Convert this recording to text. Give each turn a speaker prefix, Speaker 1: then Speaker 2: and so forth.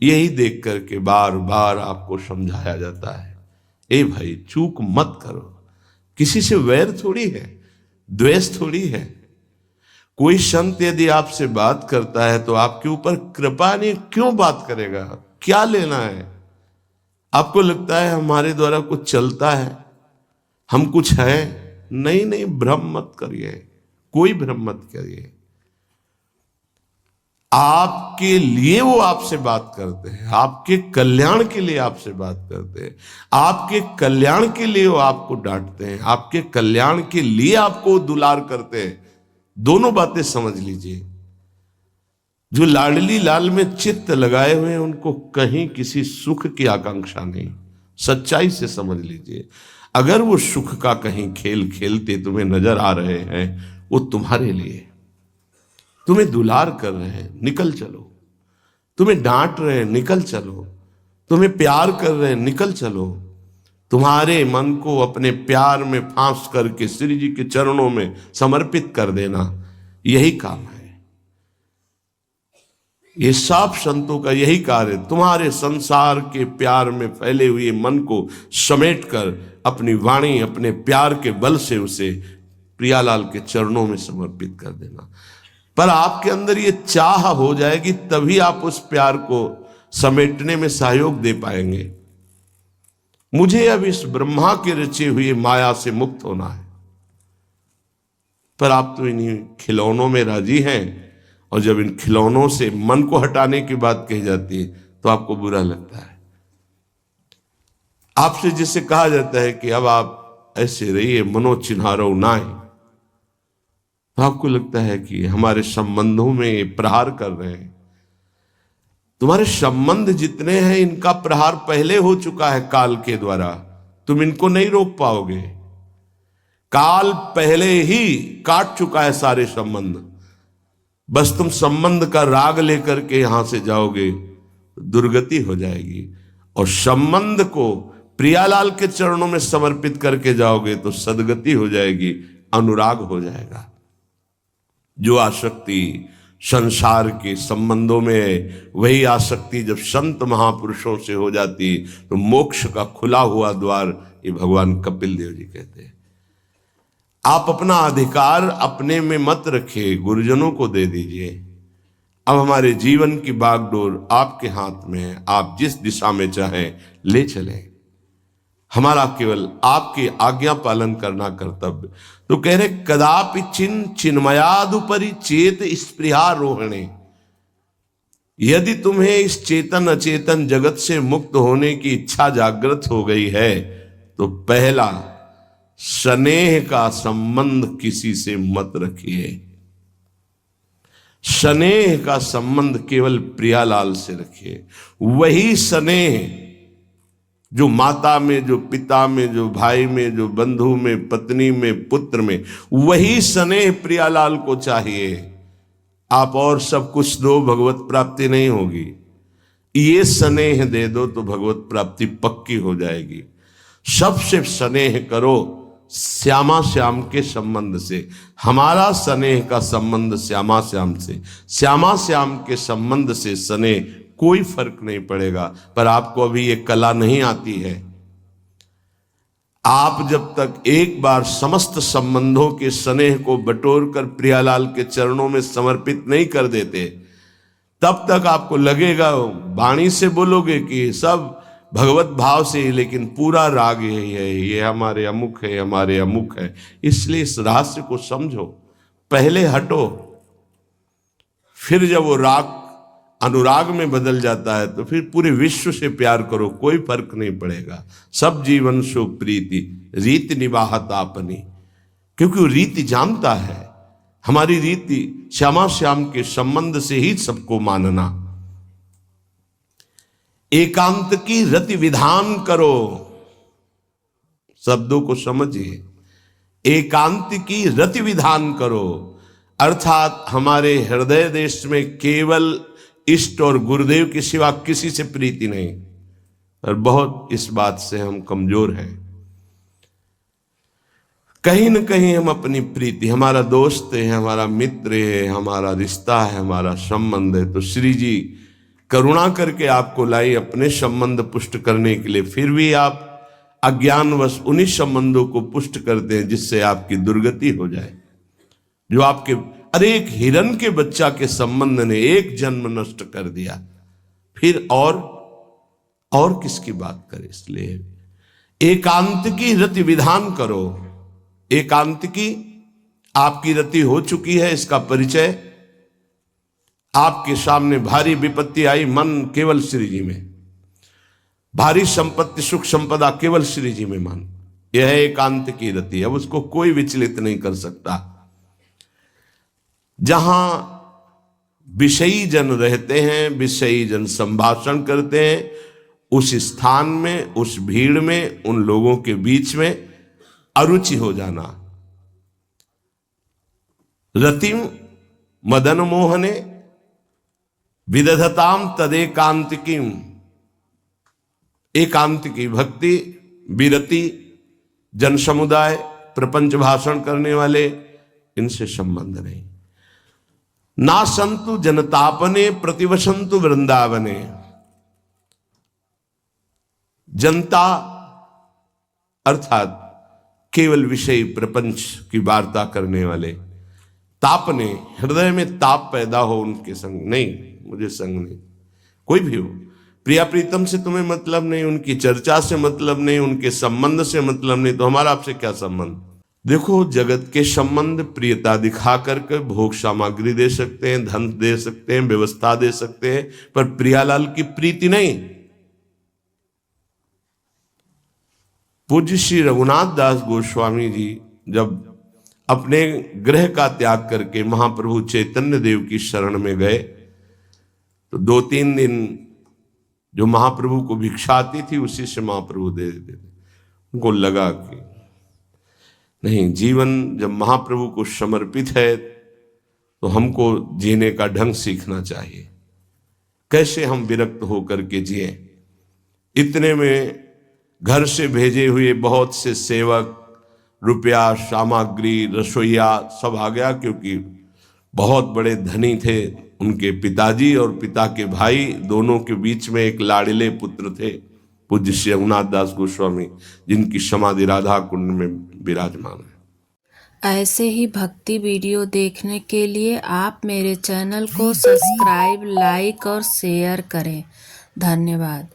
Speaker 1: यही देख करके बार बार आपको समझाया जाता है, ए भाई चूक मत करो। किसी से वैर थोड़ी है, द्वेष थोड़ी है। कोई संत यदि आपसे बात करता है तो आपके ऊपर कृपा नहीं, क्यों बात करेगा? क्या लेना है? आपको लगता है हमारे द्वारा कुछ चलता है, हम कुछ हैं? नहीं नहीं, भ्रम मत करिए, कोई भ्रम मत करिए। आपके लिए वो आपसे बात करते हैं, आपके कल्याण के लिए आपसे बात करते हैं, आपके कल्याण के लिए वो आपको डांटते हैं, आपके कल्याण के लिए आपको दुलार करते हैं। दोनों बातें समझ लीजिए। जो लाडली लाल में चित्त लगाए हुए हैं उनको कहीं किसी सुख की आकांक्षा नहीं। सच्चाई से समझ लीजिए। अगर वो सुख का कहीं खेल खेलते तुम्हें नजर आ रहे हैं, वो तुम्हारे लिए, तुम्हें दुलार कर रहे हैं, निकल चलो। तुम्हें डांट रहे हैं, निकल चलो। तुम्हें प्यार कर रहे हैं, निकल चलो। तुम्हारे मन को अपने प्यार में फांस करके श्री जी के चरणों में समर्पित कर देना, यही काम है। ये सब संतों का यही कार्य है। तुम्हारे संसार के प्यार में फैले हुए मन को समेट कर अपनी वाणी, अपने प्यार के बल से उसे प्रियालाल के चरणों में समर्पित कर देना। पर आपके अंदर ये चाह हो जाएगी, तभी आप उस प्यार को समेटने में सहयोग दे पाएंगे। मुझे अब इस ब्रह्मा के रचे हुए माया से मुक्त होना है, पर आप तो इन्हीं खिलौनों में राजी हैं। और जब इन खिलौनों से मन को हटाने की बात कही जाती है तो आपको बुरा लगता है। आपसे जिसे कहा जाता है कि अब आप ऐसे रहिए, मनो चिन्हारो नाय, तो आपको लगता है कि हमारे संबंधों में प्रहार कर रहे हैं। तुम्हारे संबंध जितने हैं इनका प्रहार पहले हो चुका है काल के द्वारा, तुम इनको नहीं रोक पाओगे। काल पहले ही काट चुका है सारे संबंध। बस तुम संबंध का राग लेकर के यहां से जाओगे, दुर्गति हो जाएगी। और संबंध को प्रियालाल के चरणों में समर्पित करके जाओगे तो सदगति हो जाएगी, अनुराग हो जाएगा। जो आसक्ति संसार के संबंधों में है, वही आसक्ति जब संत महापुरुषों से हो जाती तो मोक्ष का खुला हुआ द्वार, ये भगवान कपिल देव जी कहते हैं। आप अपना अधिकार अपने में मत रखिए, गुरुजनों को दे दीजिए। अब हमारे जीवन की बागडोर आपके हाथ में है, आप जिस दिशा में चाहें ले चलें। हमारा केवल आपकी आज्ञा पालन करना कर्तव्य। तो कह रहे कदापि चिन्मयादुपरि चेत स्पृहा रोहिणे। यदि तुम्हें इस चेतन अचेतन जगत से मुक्त होने की इच्छा जागृत हो गई है तो पहला, स्नेह का संबंध किसी से मत रखिए। स्नेह का संबंध केवल प्रियालाल से रखिए। वही स्नेह जो माता में, जो पिता में, जो भाई में, जो बंधु में, पत्नी में, पुत्र में, वही स्नेह प्रियालाल को चाहिए। आप और सब कुछ दो, भगवत प्राप्ति नहीं होगी। ये स्नेह दे दो तो भगवत प्राप्ति पक्की हो जाएगी। सबसे स्नेह करो श्यामा श्याम के संबंध से। हमारा स्नेह का संबंध श्यामा श्याम से, श्यामा श्याम के संबंध से स्नेह कोई फर्क नहीं पड़ेगा। पर आपको अभी ये कला नहीं आती है। आप जब तक एक बार समस्त संबंधों के स्नेह को बटोर कर प्रियालाल के चरणों में समर्पित नहीं कर देते, तब तक आपको लगेगा, वाणी से बोलोगे कि सब भगवत भाव से, लेकिन पूरा राग यही है, ये हमारे अमुक है, हमारे अमुक है। इसलिए इस रहस्य को समझो, पहले हटो, फिर जब वो राग अनुराग में बदल जाता है तो फिर पूरे विश्व से प्यार करो, कोई फर्क नहीं पड़ेगा। सब जीवन सो प्रीति रीति निवाहत आपनी, क्योंकि वो रीति जानता है। हमारी रीति श्यामा श्याम के संबंध से ही सबको मानना। एकांत की रति विधान करो, शब्दों को समझिए। एकांत की रति विधान करो, अर्थात हमारे हृदय देश में केवल इष्ट और गुरुदेव के सिवा किसी से प्रीति नहीं। और बहुत इस बात से हम कमजोर हैं। कहीं न कहीं हम अपनी प्रीति, हमारा दोस्त है, हमारा मित्र है, हमारा रिश्ता है, हमारा संबंध है, तो श्री जी करुणा करके आपको लाई अपने संबंध पुष्ट करने के लिए, फिर भी आप अज्ञानवश उन्हीं संबंधों को पुष्ट करते हैं जिससे आपकी दुर्गति हो जाए। जो आपके, अरे एक हिरण के बच्चा के संबंध ने एक जन्म नष्ट कर दिया, फिर और किसकी बात करें। इसलिए एकांत की रति विधान करो। एकांत की आपकी रति हो चुकी है, इसका परिचय आपके सामने भारी विपत्ति आई, मन केवल श्री जी में, भारी संपत्ति सुख संपदा केवल श्री जी में मन, यह है एकांत की रति। अब उसको कोई विचलित नहीं कर सकता। जहां विषयी जन रहते हैं, विषयी जन संभाषण करते हैं, उस स्थान में, उस भीड़ में, उन लोगों के बीच में अरुचि हो जाना। रतिम मदन मोहने विदधताम तदेकांतिकीम। एकांत की भक्ति, विरति, जन समुदाय, प्रपंच भाषण करने वाले, इनसे संबंध नहीं। ना संतु जनतापने प्रतिवसंतु वृंदावने। जनता अर्थात केवल विषय प्रपंच की वार्ता करने वाले, तापने, हृदय में ताप पैदा हो उनके संग नहीं, मुझे संग नहीं, कोई भी हो, प्रिया प्रीतम से तुम्हें मतलब नहीं, उनकी चर्चा से मतलब नहीं, उनके संबंध से मतलब नहीं, तो हमारा आपसे क्या संबंध। देखो, जगत के संबंध प्रियता दिखा करके भोग सामग्री दे सकते हैं, धन दे सकते हैं, व्यवस्था दे सकते हैं, पर प्रियालाल की प्रीति नहीं। पूज्य श्री रघुनाथ दास गोस्वामी जी जब अपने गृह का त्याग करके महाप्रभु चैतन्य देव की शरण में गए, तो 2-3 दिन जो महाप्रभु को भिक्षा आती थी उसी से महाप्रभु दे देते थे। उनको लगा कि नहीं, जीवन जब महाप्रभु को समर्पित है तो हमको जीने का ढंग सीखना चाहिए, कैसे हम विरक्त होकर के जिए। इतने में घर से भेजे हुए बहुत से सेवक, रुपया, सामग्री, रसोईया सब आ गया, क्योंकि बहुत बड़े धनी थे उनके पिताजी, और पिता के भाई दोनों के बीच में एक लाड़िले पुत्र थे पूज्य श्री रघुनाथ दास गोस्वामी, जिनकी समाधि राधा कुंड में विराजमान है।
Speaker 2: ऐसे ही भक्ति वीडियो देखने के लिए आप मेरे चैनल को सब्सक्राइब, लाइक और शेयर करें। धन्यवाद।